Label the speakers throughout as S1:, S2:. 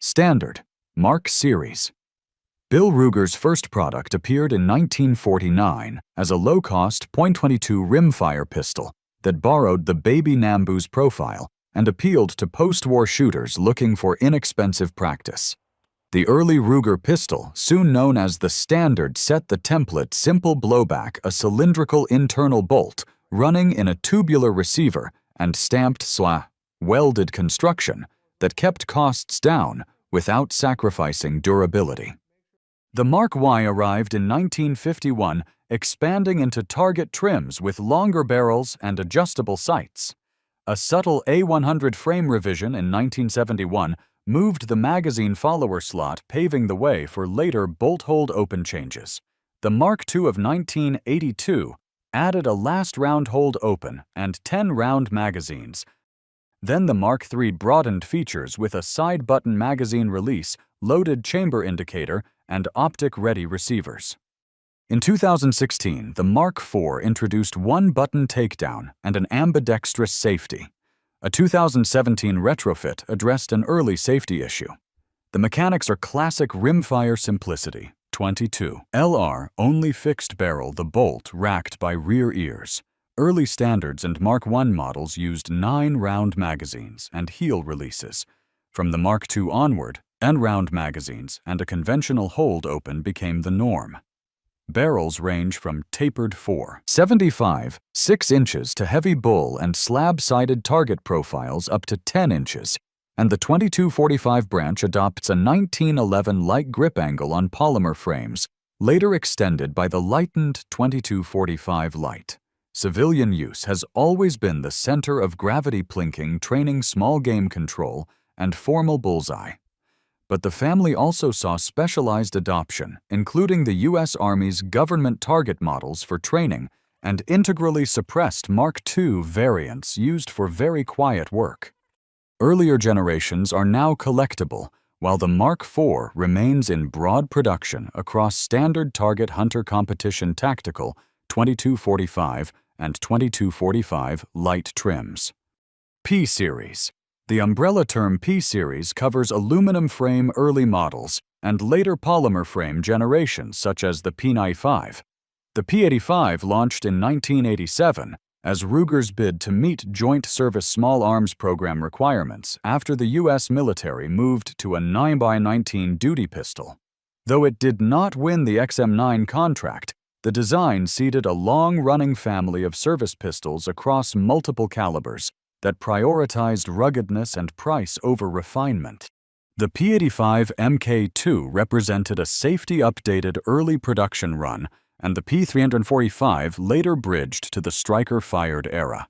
S1: Standard, Mark Series. Bill Ruger's first product appeared in 1949 as a low-cost .22 rimfire pistol that borrowed the Baby Nambu's profile and appealed to post-war shooters looking for inexpensive practice. The early Ruger pistol, soon known as the Standard, set the template simple blowback, a cylindrical internal bolt running in a tubular receiver, and stamped welded construction that kept costs down without sacrificing durability. The Mark Y arrived in 1951, expanding into target trims with longer barrels and adjustable sights. A subtle A100 frame revision in 1971 moved the magazine follower slot, paving the way for later bolt-hold open changes. The Mark II of 1982 added a last round hold open and 10-round magazines. Then the Mark III broadened features with a side-button magazine release, loaded chamber indicator, and optic-ready receivers. In 2016, the Mark IV introduced one-button takedown and an ambidextrous safety. A 2017 retrofit addressed an early safety issue. The mechanics are classic rimfire simplicity. 22 LR, only fixed barrel, the bolt racked by rear ears. Early Standards and Mark I models used 9-round magazines and heel releases. From the Mark II onward, end-round magazines and a conventional hold open became the norm. Barrels range from tapered 4.75, 6 inches to heavy bull and slab-sided target profiles up to 10 inches, and the 2245 branch adopts a 1911 light grip angle on polymer frames, later extended by the lightened 2245 light. Civilian use has always been the center of gravity plinking, training, small game control, and formal bullseye. But the family also saw specialized adoption, including the U.S. Army's government target models for training and integrally suppressed Mark II variants used for very quiet work. Earlier generations are now collectible, while the Mark IV remains in broad production across standard target hunter competition tactical 2245 and 2245 light trims. P-Series. The umbrella term P-Series covers aluminum frame early models and later polymer frame generations such as the P95. The P85 launched in 1987 as Ruger's bid to meet Joint Service Small Arms Program requirements after the U.S. military moved to a 9x19 duty pistol. Though it did not win the XM9 contract, the design seeded a long-running family of service pistols across multiple calibers that prioritized ruggedness and price over refinement. The P85 Mk2 represented a safety-updated early production run, and the P345 later bridged to the striker-fired era.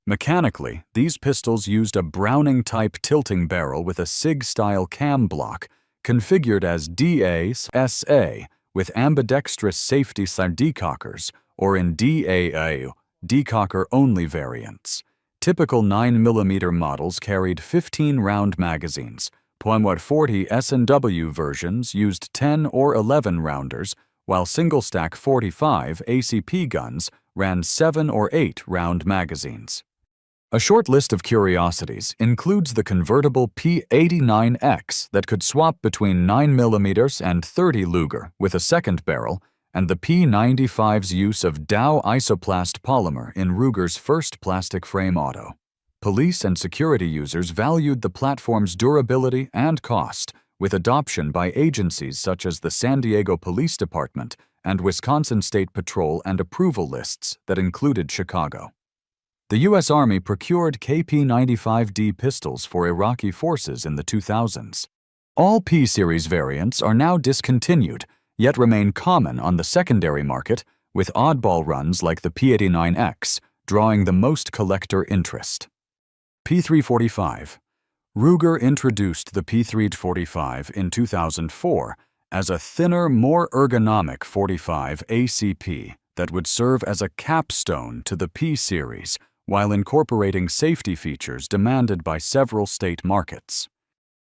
S1: Mechanically, these pistols used a Browning-type tilting barrel with a SIG-style cam block, configured as DA/SA, with ambidextrous safety decockers, or in DAA, decocker-only variants. Typical 9mm models carried 15-round magazines. .40 S&W versions used 10 or 11 rounders, while single-stack 45 ACP guns ran 7 or 8 round magazines. A short list of curiosities includes the convertible P89X that could swap between 9mm and 30 Luger with a second barrel, and the P95's use of Dow isoplast polymer in Ruger's first plastic frame auto. Police and security users valued the platform's durability and cost, with adoption by agencies such as the San Diego Police Department and Wisconsin State Patrol, and approval lists that included Chicago. The U.S. Army procured KP95D pistols for Iraqi forces in the 2000s. All P-Series variants are now discontinued, yet remain common on the secondary market, with oddball runs like the P89X drawing the most collector interest. P345. Ruger introduced the P345 in 2004 as a thinner, more ergonomic 45 ACP that would serve as a capstone to the P-Series while incorporating safety features demanded by several state markets.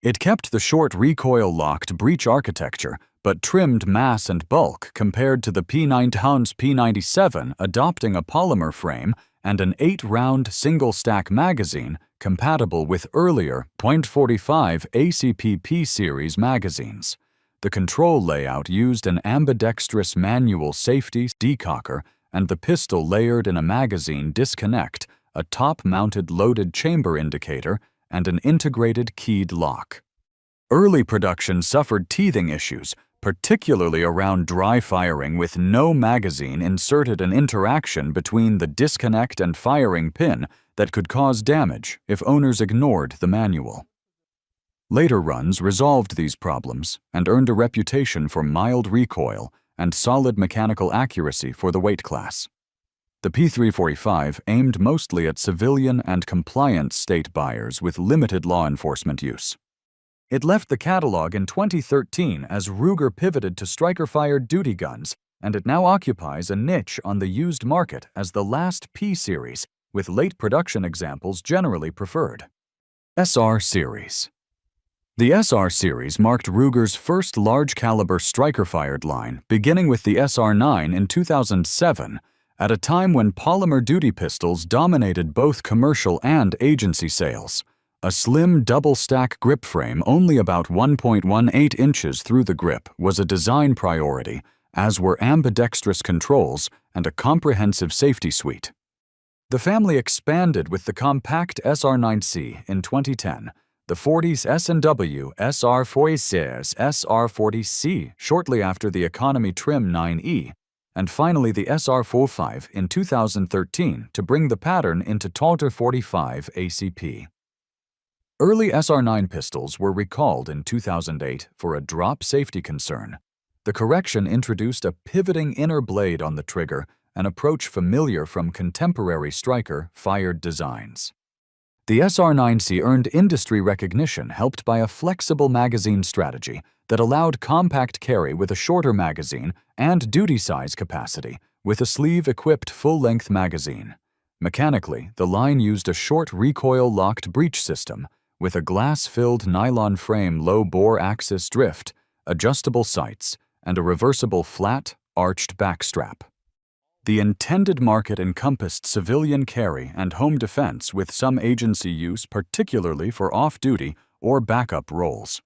S1: It kept the short recoil-locked breech architecture, but trimmed mass and bulk compared to the P97 adopting a polymer frame and an 8-round single-stack magazine compatible with earlier .45 ACP P-series magazines. The control layout used an ambidextrous manual safety decocker and the pistol layered in a magazine disconnect, a top-mounted loaded chamber indicator, and an integrated keyed lock. Early production suffered teething issues, particularly around dry firing with no magazine inserted, an interaction between the disconnect and firing pin that could cause damage if owners ignored the manual. Later runs resolved these problems and earned a reputation for mild recoil and solid mechanical accuracy for the weight class. The P345 aimed mostly at civilian and compliant state buyers with limited law enforcement use. It left the catalog in 2013 as Ruger pivoted to striker-fired duty guns, and it now occupies a niche on the used market as the last P-series, with late production examples generally preferred. SR Series. The SR Series marked Ruger's first large-caliber striker-fired line, beginning with the SR9 in 2007, at a time when polymer duty pistols dominated both commercial and agency sales. A slim double-stack grip frame only about 1.18 inches through the grip was a design priority, as were ambidextrous controls and a comprehensive safety suite. The family expanded with the compact SR9C in 2010, the 40s S&W SR40 SR40C shortly after the economy trim 9E, and finally the SR45 in 2013 to bring the pattern into Talter 45 ACP. Early SR9 pistols were recalled in 2008 for a drop safety concern. The correction introduced a pivoting inner blade on the trigger, an approach familiar from contemporary striker-fired designs. The SR9C earned industry recognition helped by a flexible magazine strategy that allowed compact carry with a shorter magazine and duty size capacity with a sleeve-equipped full-length magazine. Mechanically, the line used a short recoil-locked breech system with a glass-filled nylon frame low-bore axis drift, adjustable sights, and a reversible flat, arched backstrap. The intended market encompassed civilian carry and home defense with some agency use, particularly for off-duty or backup roles.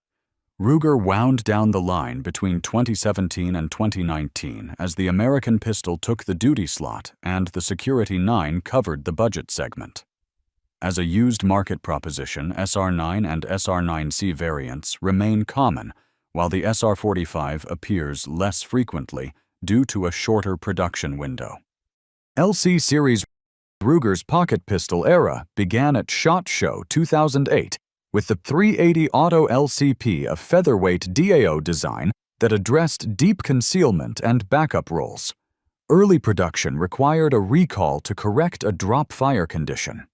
S1: Ruger wound down the line between 2017 and 2019 as the American pistol took the duty slot and the Security 9 covered the budget segment. As a used market proposition, SR9 and SR9C variants remain common, while the SR45 appears less frequently due to a shorter production window. LC Series. Ruger's pocket pistol era began at SHOT Show 2008 with the 380 Auto LCP, a featherweight DAO design that addressed deep concealment and backup roles. Early production required a recall to correct a drop fire condition.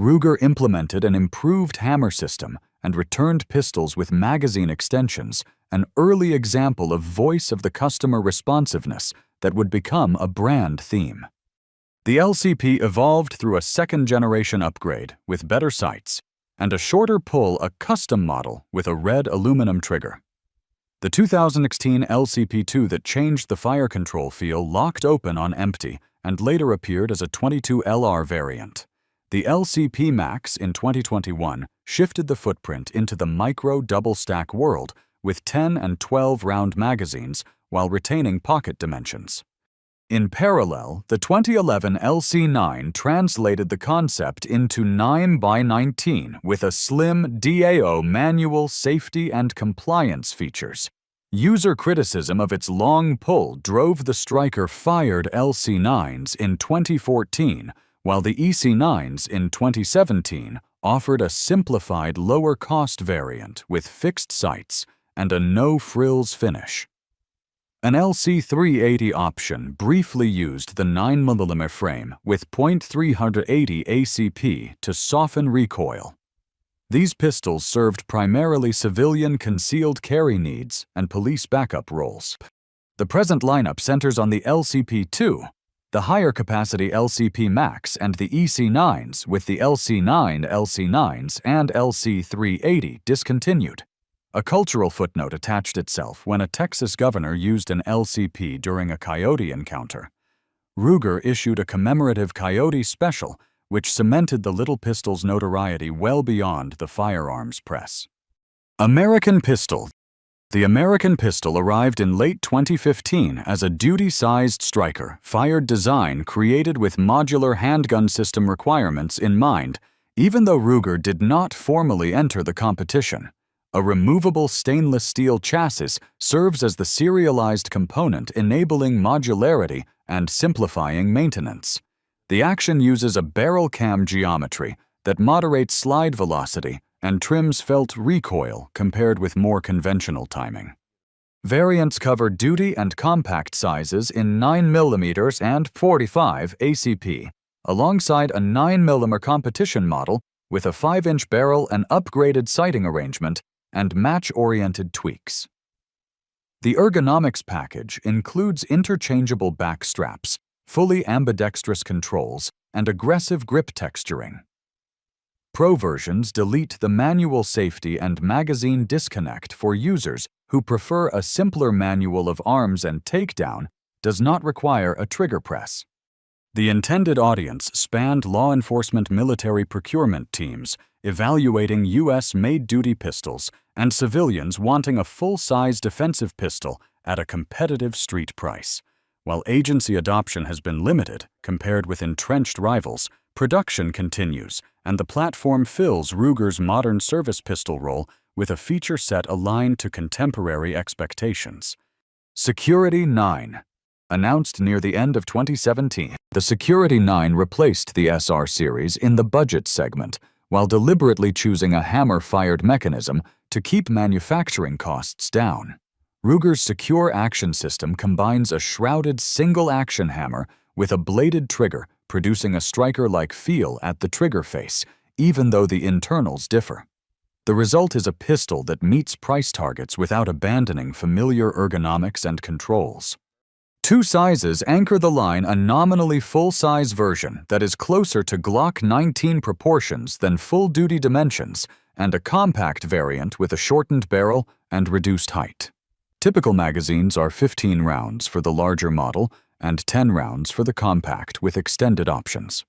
S1: Ruger implemented an improved hammer system and returned pistols with magazine extensions, an early example of voice of the customer responsiveness that would become a brand theme. The LCP evolved through a second-generation upgrade with better sights and a shorter pull, a custom model with a red aluminum trigger. The 2016 LCP2 that changed the fire control feel locked open on empty and later appeared as a 22 LR variant. The LCP Max in 2021 shifted the footprint into the micro double-stack world with 10 and 12 round magazines while retaining pocket dimensions. In parallel, the 2011 LC9 translated the concept into 9x19 with a slim DAO manual safety and compliance features. User criticism of its long pull drove the striker-fired LC9s in 2014, while the EC9s in 2017 offered a simplified lower-cost variant with fixed sights and a no-frills finish. An LC380 option briefly used the 9mm frame with .380 ACP to soften recoil. These pistols served primarily civilian concealed carry needs and police backup roles. The present lineup centers on the LCP2, the higher-capacity LCP Max, and the EC9s, with the LC9 LC9s and LC380 discontinued. A cultural footnote attached itself when a Texas governor used an LCP during a coyote encounter. Ruger issued a commemorative coyote special which cemented the little pistol's notoriety well beyond the firearms press. American Pistol. The American Pistol arrived in late 2015 as a duty-sized striker-fired design created with modular handgun system requirements in mind, even though Ruger did not formally enter the competition. A removable stainless steel chassis serves as the serialized component enabling modularity and simplifying maintenance. The action uses a barrel cam geometry that moderates slide velocity and trims felt recoil compared with more conventional timing. Variants cover duty and compact sizes in 9mm and 45 ACP, alongside a 9mm competition model with a 5-inch barrel and upgraded sighting arrangement and match-oriented tweaks. The ergonomics package includes interchangeable back straps, fully ambidextrous controls, and aggressive grip texturing. Pro versions delete the manual safety and magazine disconnect for users who prefer a simpler manual of arms, and takedown does not require a trigger press. The intended audience spanned law enforcement military procurement teams evaluating U.S.-made duty pistols and civilians wanting a full-size defensive pistol at a competitive street price. While agency adoption has been limited compared with entrenched rivals, production continues, and the platform fills Ruger's modern service pistol role with a feature set aligned to contemporary expectations. Security 9. Announced near the end of 2017, the Security 9 replaced the SR series in the budget segment, while deliberately choosing a hammer-fired mechanism to keep manufacturing costs down. Ruger's secure action system combines a shrouded single-action hammer with a bladed trigger, producing a striker-like feel at the trigger face, even though the internals differ. The result is a pistol that meets price targets without abandoning familiar ergonomics and controls. Two sizes anchor the line: a nominally full-size version that is closer to Glock 19 proportions than full-duty dimensions, and a compact variant with a shortened barrel and reduced height. Typical magazines are 15 rounds for the larger model and 10 rounds for the compact with extended options.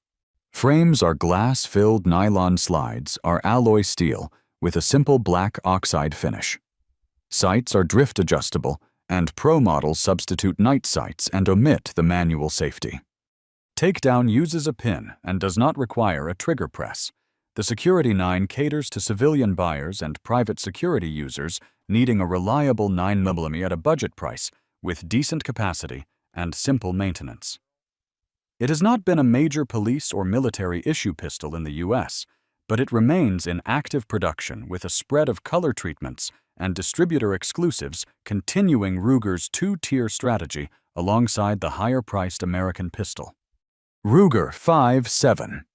S1: Frames are glass-filled nylon, slides are alloy steel with a simple black oxide finish. Sights are drift adjustable, and Pro models substitute night sights and omit the manual safety. Takedown uses a pin and does not require a trigger press. The Security 9 caters to civilian buyers and private security users needing a reliable 9mm at a budget price with decent capacity and simple maintenance. It has not been a major police or military issue pistol in the U.S., but it remains in active production with a spread of color treatments and distributor exclusives, continuing Ruger's two-tier strategy alongside the higher-priced American pistol. Ruger 5.7.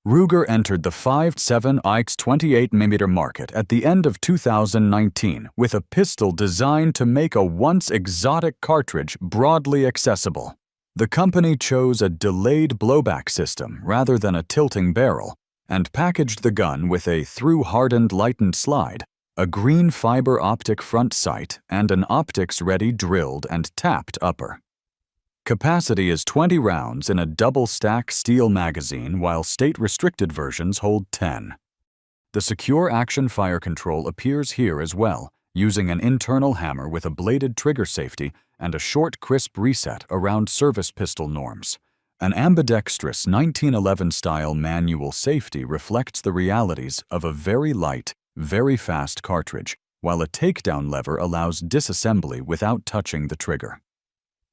S1: Ruger entered the 5.7 X 28mm market at the end of 2019 with a pistol designed to make a once exotic cartridge broadly accessible. The company chose a delayed blowback system rather than a tilting barrel, and packaged the gun with a through-hardened lightened slide, a green fiber optic front sight, and an optics-ready drilled and tapped upper. Capacity is 20 rounds in a double-stack steel magazine, while state-restricted versions hold 10. The secure action fire control appears here as well, using an internal hammer with a bladed trigger safety and a short, crisp reset around service pistol norms. An ambidextrous 1911-style manual safety reflects the realities of a very light, very fast cartridge, while a takedown lever allows disassembly without touching the trigger.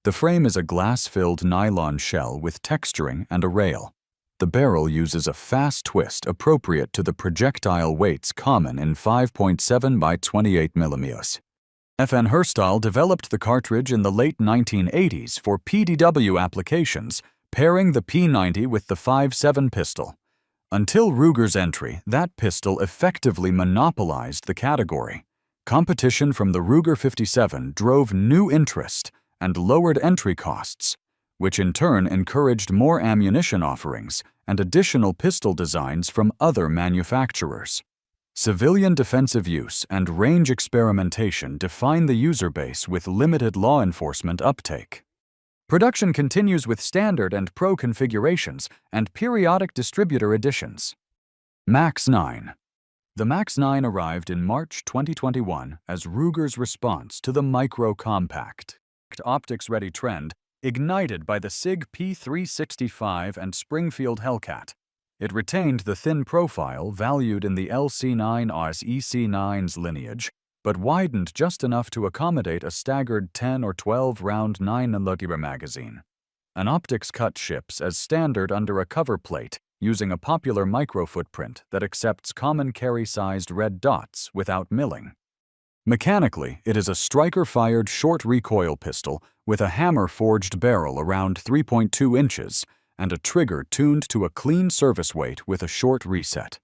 S1: The frame is a glass-filled nylon shell with texturing and a rail. The barrel uses a fast twist appropriate to the projectile weights common in 5.7 by 28 mm. FN Herstal developed the cartridge in the late 1980s for PDW applications, pairing the P90 with the 5.7 pistol. Until Ruger's entry, that pistol effectively monopolized the category. Competition from the Ruger 57 drove new interest and lowered entry costs, which in turn encouraged more ammunition offerings and additional pistol designs from other manufacturers. Civilian defensive use and range experimentation define the user base with limited law enforcement uptake. Production continues with standard and Pro configurations and periodic distributor editions. Max 9. The Max 9 arrived in March 2021 as Ruger's response to the micro-compact optics-ready trend ignited by the SIG P365 and Springfield Hellcat. It retained the thin profile valued in the LC9's EC9's lineage, but widened just enough to accommodate a staggered 10 or 12 round 9mm magazine. An optics cut ships as standard under a cover plate using a popular micro-footprint that accepts common carry-sized red dots without milling. Mechanically, it is a striker-fired short recoil pistol with a hammer-forged barrel around 3.2 inches and a trigger tuned to a clean service weight with a short reset.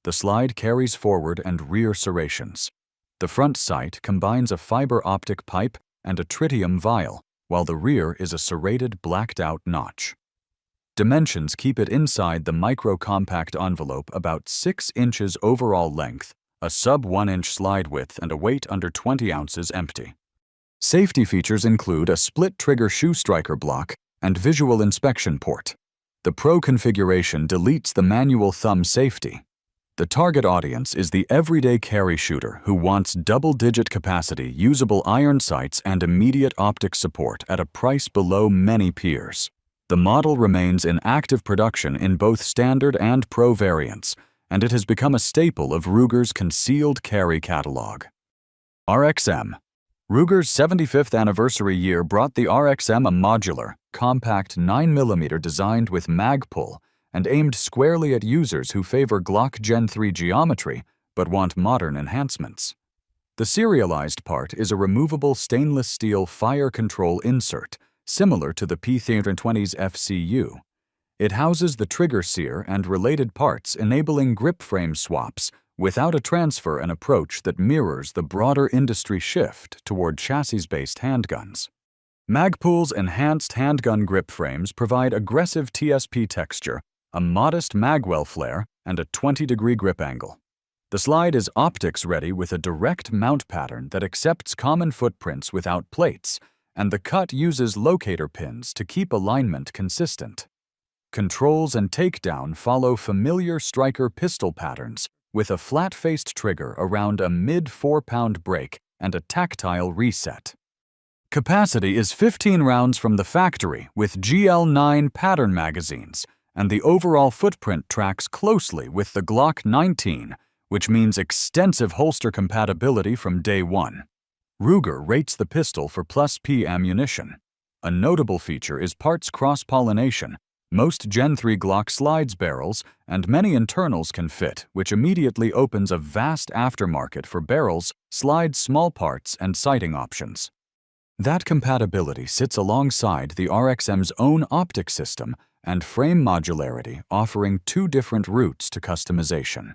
S1: The slide carries forward and rear serrations. The front sight combines a fiber optic pipe and a tritium vial, while the rear is a serrated blacked-out notch. Dimensions keep it inside the micro-compact envelope about 6 inches overall length, a sub-1-inch slide width, and a weight under 20 ounces empty. Safety features include a split-trigger shoe striker block and visual inspection port. The Pro configuration deletes the manual thumb safety. The target audience is the everyday carry shooter who wants double-digit capacity, usable iron sights, and immediate optic support at a price below many peers. The model remains in active production in both standard and Pro variants, and it has become a staple of Ruger's concealed carry catalog. RXM. Ruger's 75th anniversary year brought the RXM, a modular, compact 9mm designed with mag pull and aimed squarely at users who favor Glock Gen 3 geometry but want modern enhancements. The serialized part is a removable stainless steel fire control insert, similar to the P320's FCU. It houses the trigger sear and related parts, enabling grip frame swaps without a transfer, an approach that mirrors the broader industry shift toward chassis-based handguns. Magpool's enhanced handgun grip frames provide aggressive TSP texture, a modest magwell flare, and a 20-degree grip angle. The slide is optics-ready with a direct mount pattern that accepts common footprints without plates, and the cut uses locator pins to keep alignment consistent. Controls and takedown follow familiar striker pistol patterns with a flat-faced trigger around a mid-4-pound break and a tactile reset. Capacity is 15 rounds from the factory with GL9 pattern magazines, and the overall footprint tracks closely with the Glock 19, which means extensive holster compatibility from day one. Ruger rates the pistol for +P ammunition. A notable feature is parts cross-pollination. Most Gen 3 Glock slides barrels and many internals can fit, which immediately opens a vast aftermarket for barrels, slides, small parts, and sighting options. That compatibility sits alongside the RXM's own optic system and frame modularity, offering 2 different routes to customization.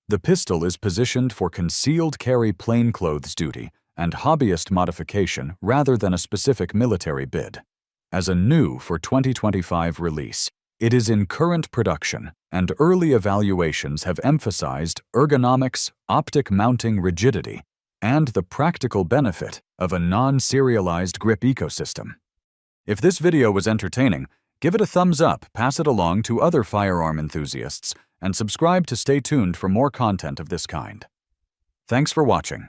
S1: The pistol is positioned for concealed carry plainclothes duty and hobbyist modification rather than a specific military bid. As a new for 2025 release, it is in current production, and early evaluations have emphasized ergonomics, optic mounting rigidity, and the practical benefit of a non-serialized grip ecosystem. If this video was entertaining, give it a thumbs up, pass it along to other firearm enthusiasts, and subscribe to stay tuned for more content of this kind. Thanks for watching.